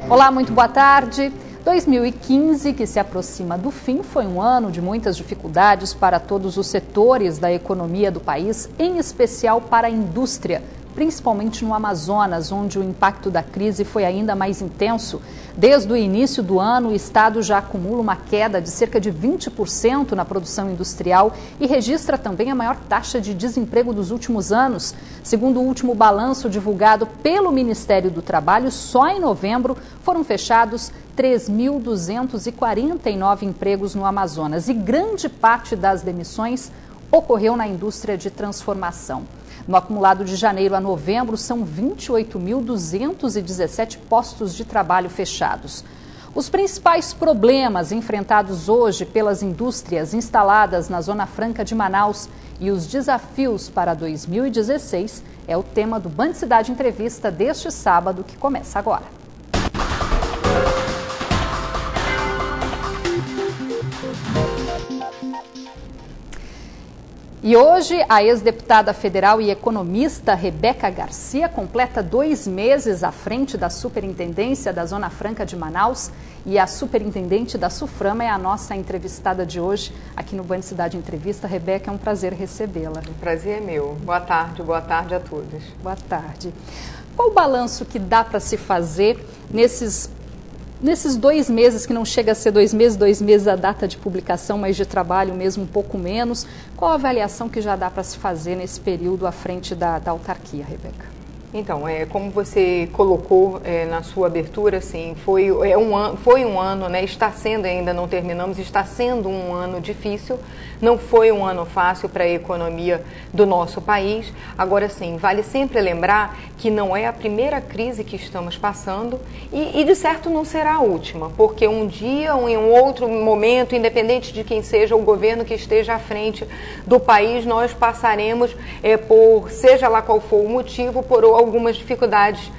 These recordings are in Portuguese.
Olá, muito boa tarde. 2015, que se aproxima do fim, foi um ano de muitas dificuldades para todos os setores da economia do país, em especial para a indústria, principalmente no Amazonas, onde o impacto da crise foi ainda mais intenso. Desde o início do ano, o estado já acumula uma queda de cerca de 20% na produção industrial e registra também a maior taxa de desemprego dos últimos anos. Segundo o último balanço divulgado pelo Ministério do Trabalho, só em novembro foram fechados 3.249 empregos no Amazonas e grande parte das demissões ocorreu na indústria de transformação. No acumulado de janeiro a novembro, são 28.217 postos de trabalho fechados. Os principais problemas enfrentados hoje pelas indústrias instaladas na Zona Franca de Manaus e os desafios para 2016 é o tema do Band Cidade Entrevista deste sábado, que começa agora. E hoje, a ex-deputada federal e economista Rebeca Garcia completa 2 meses à frente da Superintendência da Zona Franca de Manaus, e a superintendente da SUFRAMA é a nossa entrevistada de hoje aqui no Band Cidade Entrevista. Rebeca, é um prazer recebê-la. O prazer é meu. Boa tarde a todos. Boa tarde. Qual o balanço que dá para se fazer nesses 2 meses, que não chega a ser 2 meses a data de publicação, mas de trabalho mesmo um pouco menos? Qual a avaliação que já dá para se fazer nesse período à frente da autarquia, Rebeca? Então, como você colocou na sua abertura, assim, foi um ano, né? Está sendo, ainda não terminamos, está sendo um ano difícil. Não foi um ano fácil para a economia do nosso país. Agora, sim, vale sempre lembrar que não é a primeira crise que estamos passando e de certo não será a última, porque um dia ou em um outro momento, independente de quem seja o governo que esteja à frente do país, nós passaremos por, seja lá qual for o motivo, por algumas dificuldades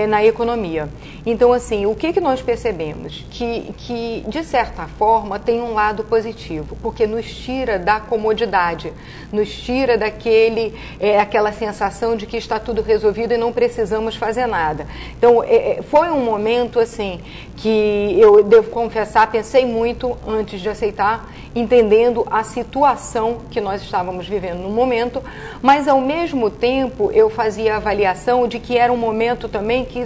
na economia. Então, assim, o que nós percebemos? Que, de certa forma, tem um lado positivo, porque nos tira da comodidade, nos tira aquela sensação de que está tudo resolvido e não precisamos fazer nada. Então, foi um momento, assim, que eu devo confessar, pensei muito antes de aceitar, entendendo a situação que nós estávamos vivendo no momento, mas, ao mesmo tempo, eu fazia a avaliação de que era um momento também que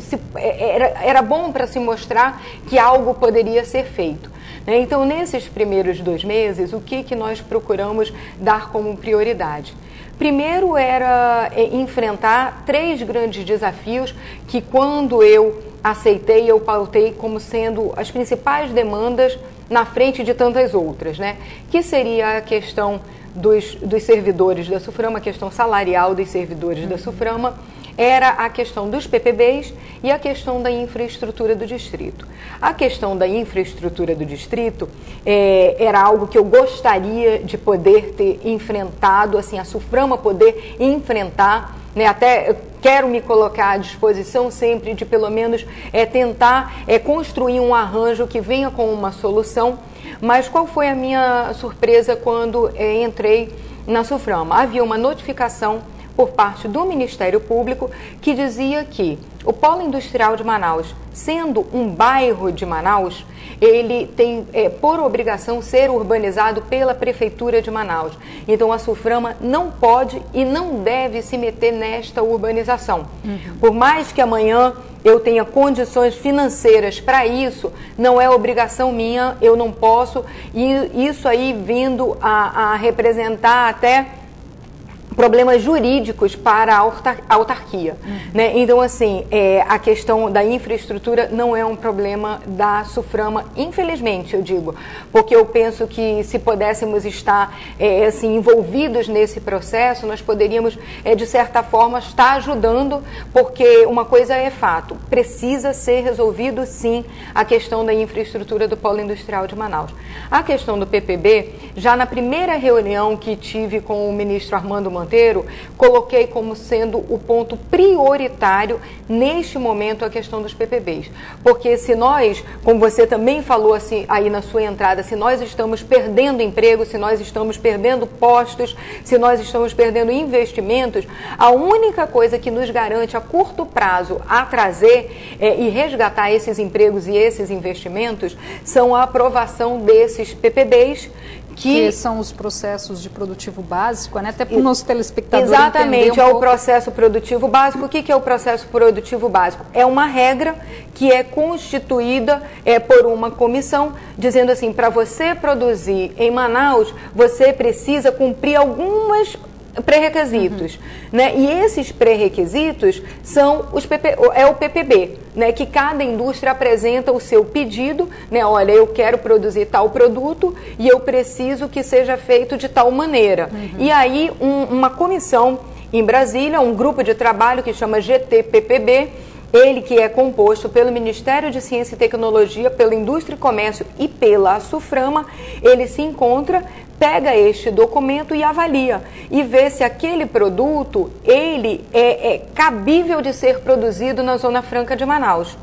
era bom para se mostrar que algo poderia ser feito. Então, nesses primeiros 2 meses, o que nós procuramos dar como prioridade? Primeiro era enfrentar 3 grandes desafios que, quando eu aceitei, eu pautei como sendo as principais demandas na frente de tantas outras, né? Que seria a questão dos servidores da SUFRAMA, a questão salarial dos servidores da SUFRAMA, era a questão dos PPBs e a questão da infraestrutura do distrito. A questão da infraestrutura do distrito era algo que eu gostaria de poder ter enfrentado, assim, a SUFRAMA poder enfrentar, né? Até quero me colocar à disposição sempre de, pelo menos, tentar construir um arranjo que venha com uma solução. Mas qual foi a minha surpresa quando entrei na SUFRAMA? Havia uma notificação por parte do Ministério Público que dizia que o Polo Industrial de Manaus, sendo um bairro de Manaus, ele tem por obrigação ser urbanizado pela Prefeitura de Manaus. Então a SUFRAMA não pode e não deve se meter nesta urbanização. Por mais que amanhã eu tenha condições financeiras para isso, não é obrigação minha, eu não posso, e isso aí vindo a representar até problemas jurídicos para a autarquia. Né? Então, assim, a questão da infraestrutura não é um problema da SUFRAMA, infelizmente, eu digo, porque eu penso que se pudéssemos estar assim, envolvidos nesse processo, nós poderíamos, de certa forma, estar ajudando, porque uma coisa é fato, precisa ser resolvido, sim, a questão da infraestrutura do Polo Industrial de Manaus. A questão do PPB, já na primeira reunião que tive com o ministro Armando Mantovani, Monteiro, coloquei como sendo o ponto prioritário neste momento a questão dos PPBs. Porque se nós, como você também falou assim, aí na sua entrada, se nós estamos perdendo emprego, se nós estamos perdendo postos, se nós estamos perdendo investimentos, a única coisa que nos garante a curto prazo a trazer e resgatar esses empregos e esses investimentos são a aprovação desses PPBs, que são os processos de produtivo básico, né? Até para o nosso telespectador exatamente, entender é o processo produtivo básico. O que é o processo produtivo básico? É uma regra que é constituída por uma comissão, dizendo assim, para você produzir em Manaus, você precisa cumprir algumas pré-requisitos, né? E esses pré-requisitos são o PPB, né? Que cada indústria apresenta o seu pedido, né? Olha, eu quero produzir tal produto e eu preciso que seja feito de tal maneira. E aí uma comissão em Brasília, um grupo de trabalho que chama GTPPB, ele que é composto pelo Ministério de Ciência e Tecnologia, pela Indústria e Comércio e pela SUFRAMA, ele se encontra, pega este documento e avalia e vê se aquele produto ele é cabível de ser produzido na Zona Franca de Manaus.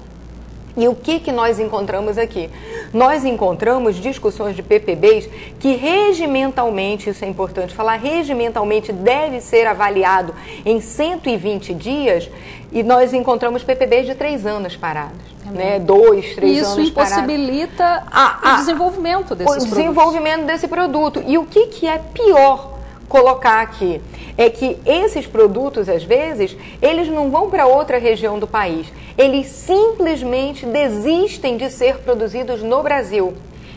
E o que nós encontramos aqui? Nós encontramos discussões de PPBs que regimentalmente, isso é importante falar, regimentalmente deve ser avaliado em 120 dias e nós encontramos PPBs de 3 anos parados, né? 2, 3 anos parados. Isso impossibilita o desenvolvimento desses produtos. O desenvolvimento desse produto. E o que é pior colocar aqui é que esses produtos, às vezes, eles não vão para outra região do país. Eles simplesmente desistem de ser produzidos no Brasil.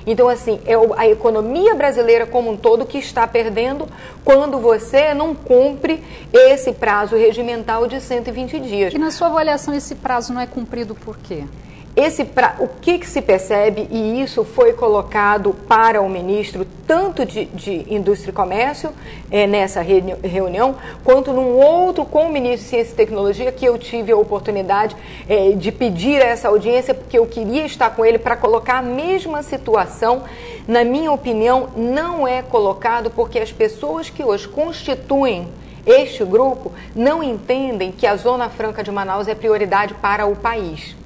Então, assim, é a economia brasileira como um todo que está perdendo quando você não cumpre esse prazo regimental de 120 dias. E na sua avaliação, esse prazo não é cumprido por quê? O que se percebe, e isso foi colocado para o ministro, tanto de Indústria e Comércio, nessa reunião, quanto num outro com o ministro de Ciência e Tecnologia, que eu tive a oportunidade de pedir essa audiência, porque eu queria estar com ele para colocar a mesma situação. Na minha opinião, não é colocado porque as pessoas que hoje constituem este grupo não entendem que a Zona Franca de Manaus é prioridade para o país.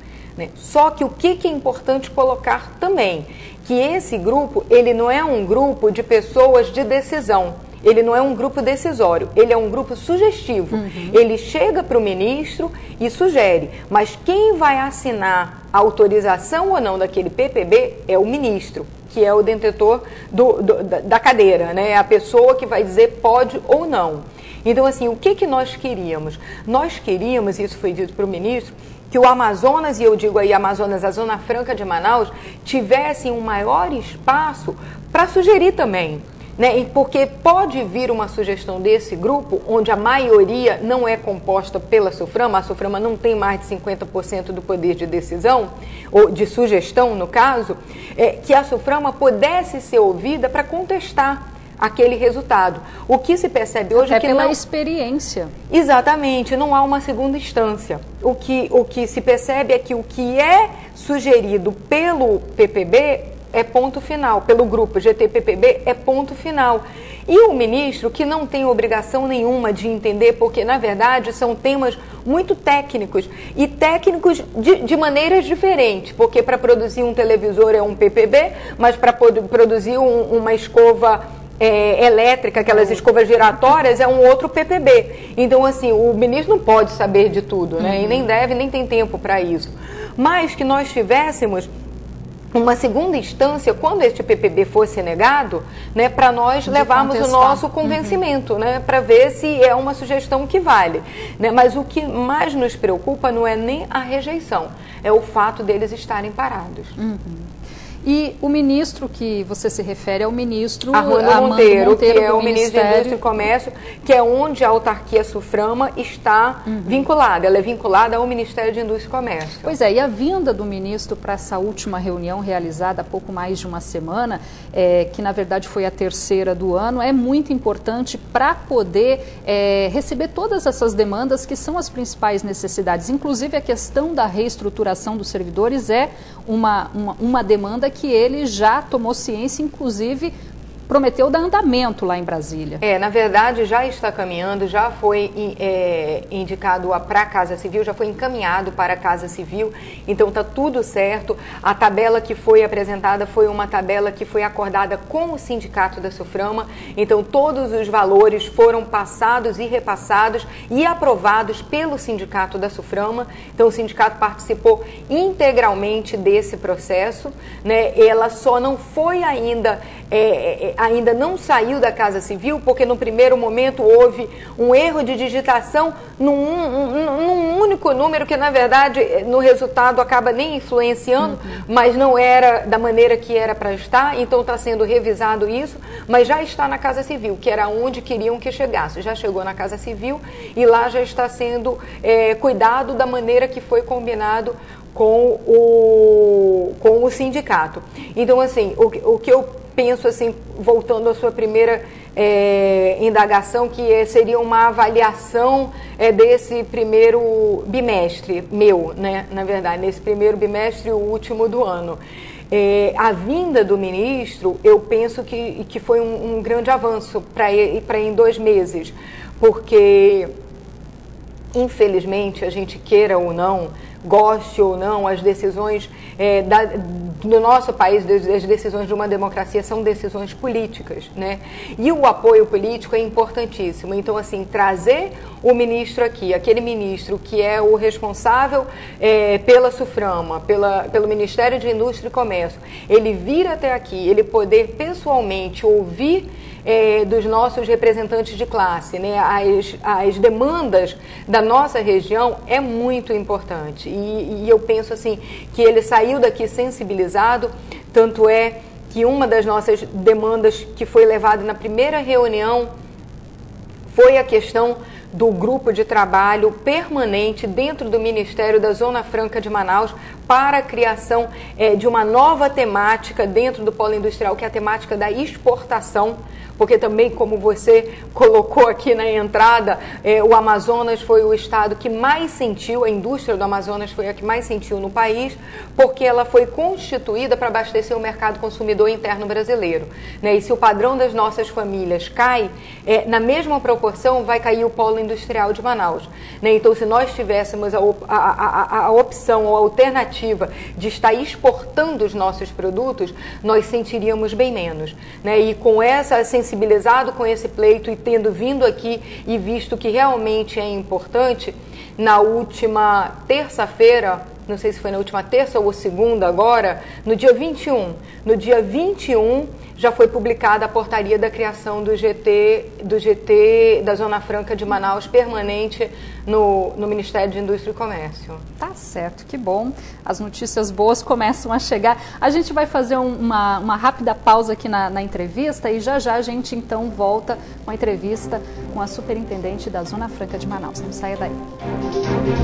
Só que o que é importante colocar também, que esse grupo, ele não é um grupo de pessoas de decisão, ele não é um grupo decisório, ele é um grupo sugestivo. Ele chega para o ministro e sugere, mas quem vai assinar a autorização ou não daquele PPB é o ministro, que é o detentor da cadeira, né? A pessoa que vai dizer pode ou não. Então, assim, o que nós queríamos? Nós queríamos, isso foi dito para o ministro, que o Amazonas, e eu digo aí Amazonas, a Zona Franca de Manaus, tivessem um maior espaço para sugerir também, né? Porque pode vir uma sugestão desse grupo, onde a maioria não é composta pela SUFRAMA, a SUFRAMA não tem mais de 50% do poder de decisão, ou de sugestão no caso, que a SUFRAMA pudesse ser ouvida para contestar aquele resultado. O que se percebe hoje é que pela experiência. Exatamente, não há uma segunda instância. O que se percebe é que o que é sugerido pelo PPB é ponto final, pelo grupo GTPPB é ponto final. E o ministro, que não tem obrigação nenhuma de entender, porque na verdade são temas muito técnicos, e técnicos de maneiras diferentes, porque para produzir um televisor é um PPB, mas para produzir uma escova elétrica, aquelas escovas giratórias, é um outro PPB. Então, assim, o ministro não pode saber de tudo, né? E nem deve, nem tem tempo para isso. Mas que nós tivéssemos uma segunda instância, quando este PPB fosse negado, né, para nós levarmos o nosso convencimento, né, para ver se é uma sugestão que vale. Né? Mas o que mais nos preocupa não é nem a rejeição, é o fato deles estarem parados. E o ministro que você se refere é o ministro Armando Monteiro, que é o ministro de Indústria e Comércio, que é onde a autarquia SUFRAMA está vinculada. Ela é vinculada ao Ministério de Indústria e Comércio. Pois é, e a vinda do ministro para essa última reunião realizada há pouco mais de uma semana, que na verdade foi a terceira do ano, é muito importante para poder receber todas essas demandas que são as principais necessidades. Inclusive a questão da reestruturação dos servidores é uma demanda que ele já tomou ciência, inclusive prometeu dar andamento lá em Brasília. Na verdade já está caminhando, já foi indicado para a Casa Civil, já foi encaminhado para a Casa Civil, então está tudo certo. A tabela que foi apresentada foi uma tabela que foi acordada com o Sindicato da SUFRAMA, então todos os valores foram passados e repassados e aprovados pelo Sindicato da SUFRAMA, então o sindicato participou integralmente desse processo, né? Ela só não foi ainda não saiu da Casa Civil, porque no primeiro momento houve um erro de digitação num único número que, na verdade, no resultado acaba nem influenciando, mas não era da maneira que era para estar, então está sendo revisado isso, mas já está na Casa Civil, que era onde queriam que chegasse. Já chegou na Casa Civil e lá já está sendo cuidado da maneira que foi combinado com o sindicato. Então, assim, o que eu penso, assim, voltando à sua primeira indagação, que seria uma avaliação desse primeiro bimestre meu, né? Na verdade, nesse primeiro bimestre, o último do ano. A vinda do ministro, eu penso que foi um grande avanço para em 2 meses, porque, infelizmente, a gente queira ou não, goste ou não, as decisões do nosso país, as decisões de uma democracia são decisões políticas, né? E o apoio político é importantíssimo. Então, assim, trazer o ministro aqui, aquele ministro que é o responsável pela SUFRAMA, pelo Ministério de Indústria e Comércio, ele vir até aqui, ele poder pessoalmente ouvir dos nossos representantes de classe, né, as demandas da nossa região é muito importante. E eu penso assim que ele saiu daqui sensibilizado, tanto é que uma das nossas demandas que foi levada na primeira reunião foi a questão do grupo de trabalho permanente dentro do Ministério da Zona Franca de Manaus para a criação de uma nova temática dentro do polo industrial, que é a temática da exportação, porque também, como você colocou aqui na entrada, o Amazonas foi o estado que mais sentiu, a indústria do Amazonas foi a que mais sentiu no país, porque ela foi constituída para abastecer o mercado consumidor interno brasileiro, né? E se o padrão das nossas famílias cai, na mesma proporção vai cair o polo industrial de Manaus, né? Então, se nós tivéssemos a opção ou a alternativa de estar exportando os nossos produtos, nós sentiríamos bem menos, né? E com essa sensibilizado com esse pleito e tendo vindo aqui e visto que realmente é importante, na última terça-feira, não sei se foi na última terça ou segunda agora, no dia 21. No dia 21 já foi publicada a portaria da criação do GT da Zona Franca de Manaus permanente no Ministério de Indústria e Comércio. Tá certo, que bom. As notícias boas começam a chegar. A gente vai fazer uma rápida pausa aqui na entrevista e já a gente então volta com a entrevista com a superintendente da Zona Franca de Manaus. Não saia daí.